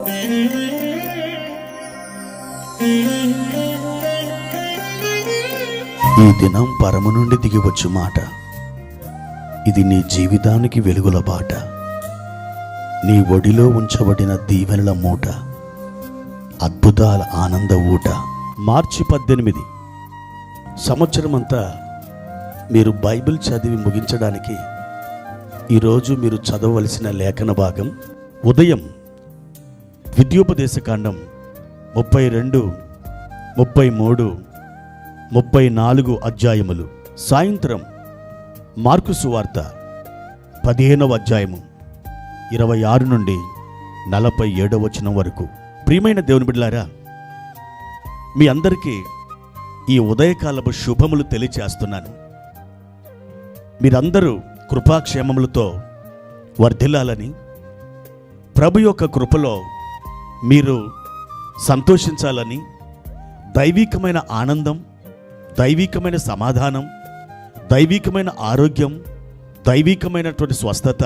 ఈ దినం పరము నుండి దిగివచ్చు మాట. ఇది నీ జీవితానికి వెలుగుల బాట. నీ ఒడిలో ఉంచబడిన దీవెనల మూట, అద్భుతాల ఆనంద ఊట. మార్చి 18 సంవత్సరమంతా మీరు బైబిల్ చదివి ముగించడానికి ఈరోజు మీరు చదవవలసిన లేఖన భాగం ఉదయం ద్వితీయోపదేశకాండం 32, 33, 34 అధ్యాయములు. సాయంత్రం మార్కు సువార్త 15వ అధ్యాయము 26 నుండి 47వ వచనం వరకు. ప్రియమైన దేవుని బిడ్డలారా, మీ అందరికీ ఈ ఉదయకాలపు శుభములు తెలియచేస్తున్నాను. మీరందరూ కృపాక్షేమములతో వర్ధిల్లాలని, ప్రభు యొక్క కృపలో మీరు సంతోషించాలని, దైవికమైన ఆనందం, దైవికమైన సమాధానం, దైవికమైన ఆరోగ్యం, దైవికమైనటువంటి స్వస్థత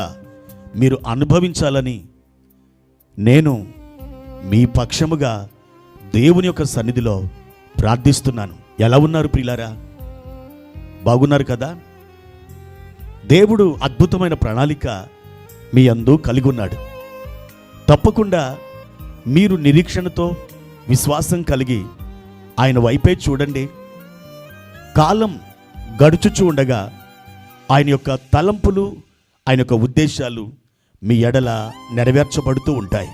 మీరు అనుభవించాలని నేను మీ పక్షముగా దేవుని యొక్క సన్నిధిలో ప్రార్థిస్తున్నాను. ఎలా ఉన్నారు ప్రియులారా? బాగున్నారు కదా? దేవుడు అద్భుతమైన ప్రణాళిక మీ యందు కలిగి ఉన్నాడు. తప్పకుండా మీరు నిరీక్షణతో విశ్వాసం కలిగి ఆయన వైపే చూడండి. కాలం గడుచుచూ ఉండగా ఆయన యొక్క తలంపులు, ఆయన యొక్క ఉద్దేశాలు మీ ఎడల నెరవేర్చబడుతూ ఉంటాయి.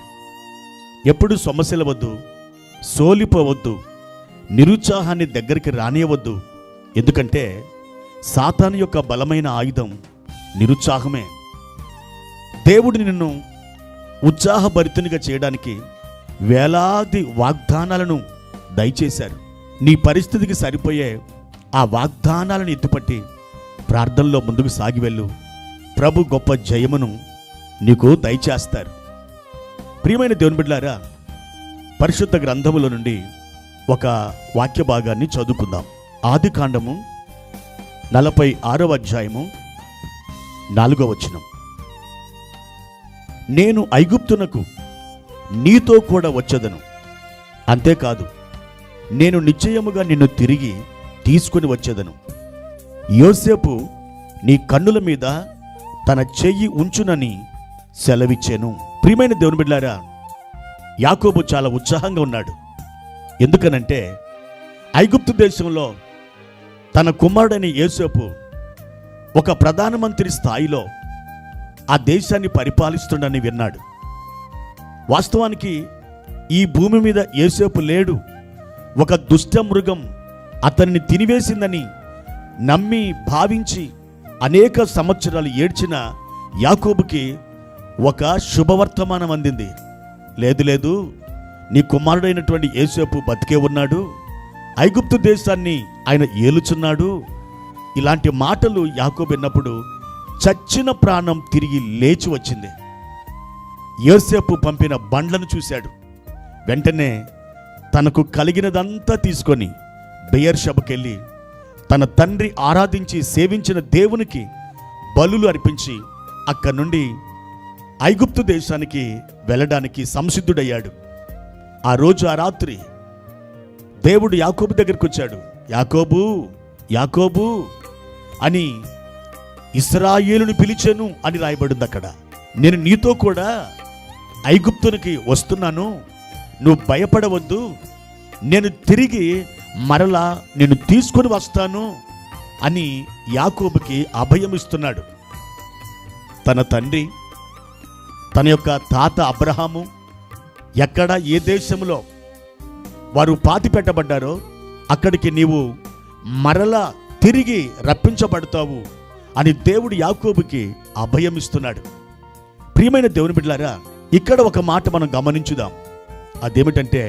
ఎప్పుడు సమస్యల వద్దు, సోలిపోవద్దు, నిరుత్సాహాన్ని దగ్గరికి రానియవద్దు. ఎందుకంటే సాతాను యొక్క బలమైన ఆయుధం నిరుత్సాహమే. దేవుడు నిన్ను ఉత్సాహభరితునిగా చేయడానికి వేలాది వాగ్దానాలను దయచేశారు. నీ పరిస్థితికి సరిపోయే ఆ వాగ్దానాలను ఎత్తుపట్టి ప్రార్థనలో ముందుకు సాగి వెళ్ళు. ప్రభు గొప్ప జయమును నీకు దయచేస్తారు. ప్రియమైన దేవుని బిడ్డలారా, పరిశుద్ధ గ్రంథముల నుండి ఒక వాక్య భాగాన్ని చదువుకుందాం. ఆదికాండము 46వ అధ్యాయము 4వ వచనం. నేను ఐగుప్తునకు నీతో కూడా వచ్చేదను, అంతేకాదు నేను నిశ్చయముగా నిన్ను తిరిగి తీసుకుని వచ్చేదను. యోసేపు నీ కన్నుల మీద తన చెయ్యి ఉంచునని సెలవిచ్చాను. ప్రియమైన దేవుని బిడ్డలారా, యాకోబు చాలా ఉత్సాహంగా ఉన్నాడు. ఎందుకనంటే ఐగుప్తు దేశంలో తన కుమారుడైన యోసేపు ఒక ప్రధానమంత్రి స్థాయిలో ఆ దేశాన్ని పరిపాలిస్తుండని విన్నాడు. వాస్తవానికి ఈ భూమి మీద యోసేపు లేడు, ఒక దుష్ట మృగం అతన్ని తినివేసిందని నమ్మి భావించి అనేక సంవత్సరాలు ఏడ్చిన యాకోబుకి ఒక శుభవర్తమానం అందింది. లేదు లేదు, నీ కుమారుడైనటువంటి యోసేపు బతికే ఉన్నాడు, ఐగుప్తు దేశాన్ని ఆయన ఏలుచున్నాడు. ఇలాంటి మాటలు యాకోబు విన్నప్పుడు చచ్చిన ప్రాణం తిరిగి లేచి వచ్చింది. యోసేపు పంపిన బండ్లను చూశాడు. వెంటనే తనకు కలిగినదంతా తీసుకొని బెయేర్షెబాకెళ్ళి తన తండ్రి ఆరాధించి సేవించిన దేవునికి బలులు అర్పించి అక్కడి నుండి ఐగుప్తు దేశానికి వెళ్ళడానికి సంసిద్ధుడయ్యాడు. ఆ రోజు ఆ రాత్రి దేవుడు యాకోబు దగ్గరికి వచ్చాడు. యాకోబు, యాకోబు అని ఇశ్రాయేలును పిలిచాను అని రాయబడింది అక్కడ. నేను నీతో కూడా ఐగుప్తునికి వస్తున్నాను, నువ్వు భయపడవద్దు, నేను తిరిగి మరలా నేను తీసుకొని వస్తాను అని యాకోబుకి అభయం ఇస్తున్నాడు. తన తండ్రి, తన యొక్క తాత అబ్రహాము ఎక్కడ ఏ దేశంలో వారు పాతి పెట్టబడ్డారో అక్కడికి నీవు మరలా తిరిగి రప్పించబడతావు అని దేవుడు యాకోబుకి అభయం ఇస్తున్నాడు. ప్రియమైన దేవుని బిడ్డలారా, ఇక్కడ ఒక మాట మనం గమనించుదాం. అదేమిటంటే,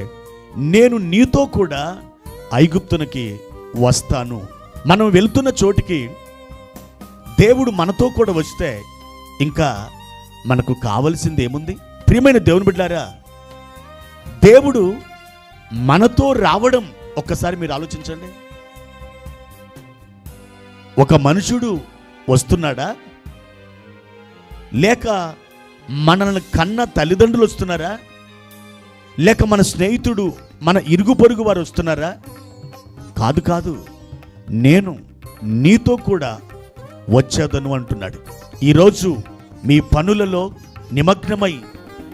నేను నీతో కూడా ఐగుప్తునికి వస్తాను. మనం వెళ్తున్న చోటికి దేవుడు మనతో కూడా వస్తే ఇంకా మనకు కావలసింది ఏముంది? ప్రియమైన దేవుని బిడ్డలారా, దేవుడు మనతో రావడం ఒక్కసారి మీరు ఆలోచించండి. ఒక మనుషుడు వస్తున్నాడా, లేక మనల్ని కన్న తల్లిదండ్రులు వస్తున్నారా, లేక మన స్నేహితుడు, మన ఇరుగు పొరుగు వారు వస్తున్నారా? కాదు కాదు, నేను నీతో కూడా వచ్చేదను అంటున్నాడు. ఈరోజు మీ పనులలో నిమగ్నమై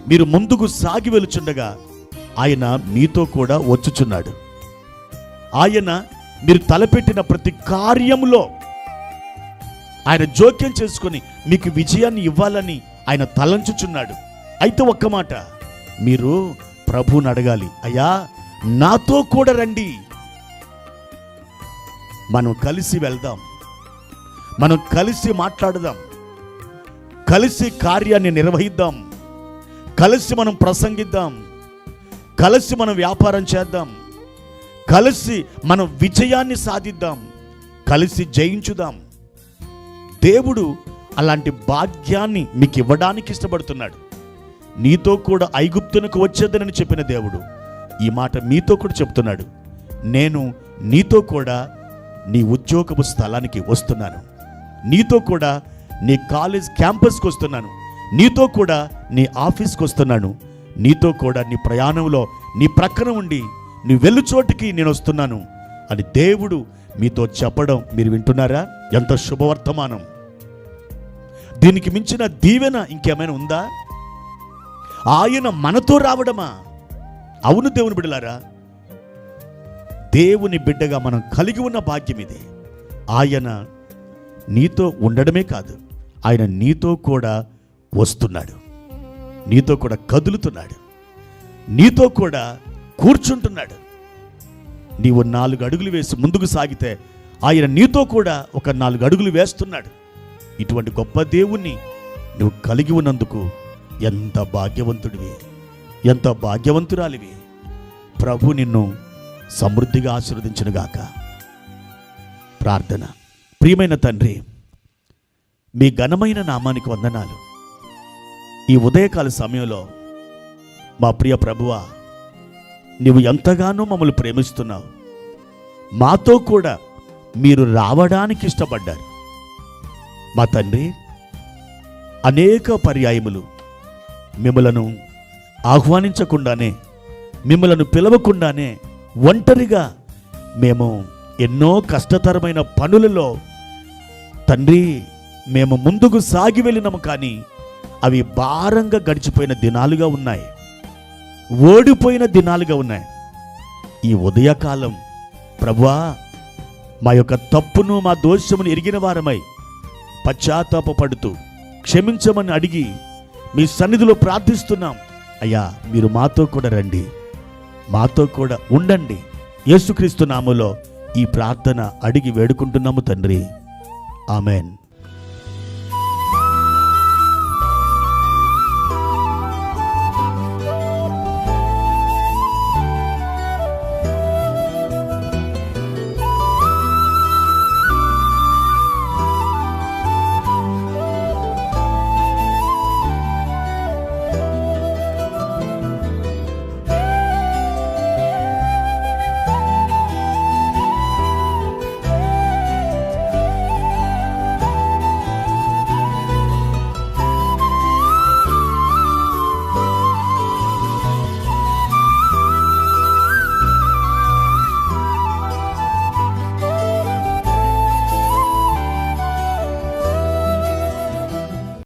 మీరు ముందుకు సాగి వెళుచుండగా ఆయన మీతో కూడా వచ్చుచున్నాడు. ఆయన మీరు తలపెట్టిన ప్రతి కార్యంలో ఆయన జోక్యం చేసుకొని మీకు విజయాన్ని ఇవ్వాలని ఆయన తలంచుచున్నాడు. అయితే ఒక్క మాట, మీరు ప్రభువుని అడగాలి, అయ్యా నాతో కూడా రండి, మనం కలిసి వెళ్దాం, మనం కలిసి మాట్లాడదాం, కలిసి కార్యాన్ని నిర్వహిద్దాం, కలిసి మనం ప్రసంగిద్దాం, కలిసి మనం వ్యాపారం చేద్దాం, కలిసి మనం విజయాన్ని సాధిద్దాం, కలిసి జయించుదాం. దేవుడు అలాంటి భాగ్యాన్ని మీకు ఇవ్వడానికి ఇష్టపడుతున్నాడు. నీతో కూడా ఐగుప్తునకు వచ్చేదనని చెప్పిన దేవుడు ఈ మాట మీతో కూడా చెప్తున్నాడు. నేను నీతో కూడా నీ ఉద్యోగపు స్థలానికి వస్తున్నాను, నీతో కూడా నీ కాలేజ్ క్యాంపస్కి వస్తున్నాను, నీతో కూడా నీ ఆఫీస్కి వస్తున్నాను, నీతో కూడా నీ ప్రయాణంలో నీ ప్రక్కన ఉండి నీ వెళ్ళు చోటికి నేను వస్తున్నాను అని దేవుడు మీతో చెప్పడం మీరు వింటున్నారా? ఎంత శుభవర్తమానం! దీనికి మించిన దీవెన ఇంకేమైనా ఉందా? ఆయన మనతో రావడమా? అవును దేవుని బిడ్డలారా, దేవుని బిడ్డగా మనం కలిగి ఉన్న భాగ్యం ఇది. ఆయన నీతో ఉండడమే కాదు, ఆయన నీతో కూడా వస్తున్నాడు, నీతో కూడా కదులుతున్నాడు, నీతో కూడా కూర్చుంటున్నాడు. నీవు 4 అడుగులు వేసి ముందుకు సాగితే ఆయన నీతో కూడా ఒక 4 అడుగులు వేస్తున్నాడు. ఇటువంటి గొప్ప దేవుణ్ణి నువ్వు కలిగి ఉన్నందుకు ఎంత భాగ్యవంతుడివి, ఎంత భాగ్యవంతురాలివి. ప్రభు నిన్ను సమృద్ధిగా ఆశీర్వదించునుగాక. ప్రార్థన. ప్రియమైన తండ్రి, మీ ఘనమైన నామానికి వందనాలు. ఈ ఉదయకాల సమయంలో మా ప్రియ ప్రభువా, నీవు ఎంతగానో మమ్మల్ని ప్రేమిస్తున్నావు, మాతో కూడా మీరు రావడానికి ఇష్టపడ్డారు. మా తండ్రి, అనేక పర్యాయములు మిమ్మలను ఆహ్వానించకుండానే, మిమ్మలను పిలవకుండానే ఒంటరిగా మేము ఎన్నో కష్టతరమైన పనులలో తండ్రి మేము ముందుకు సాగి వెళ్ళినాము, కానీ అవి భారంగా గడిచిపోయిన దినాలుగా ఉన్నాయి, ఓడిపోయిన దినాలుగా ఉన్నాయి. ఈ ఉదయకాలం ప్రభువా, మా యొక్క తప్పును మా దోషమును ఎరిగిన వారమై పశ్చాత్తాపపడుతూ క్షమించమని అడిగి మీ సన్నిధిలో ప్రార్థిస్తున్నాం. అయ్యా, మీరు మాతో కూడా రండి, మాతో కూడా ఉండండి. యేసుక్రీస్తు నామములో ఈ ప్రార్థన అడిగి వేడుకుంటున్నాము తండ్రి. ఆమెన్.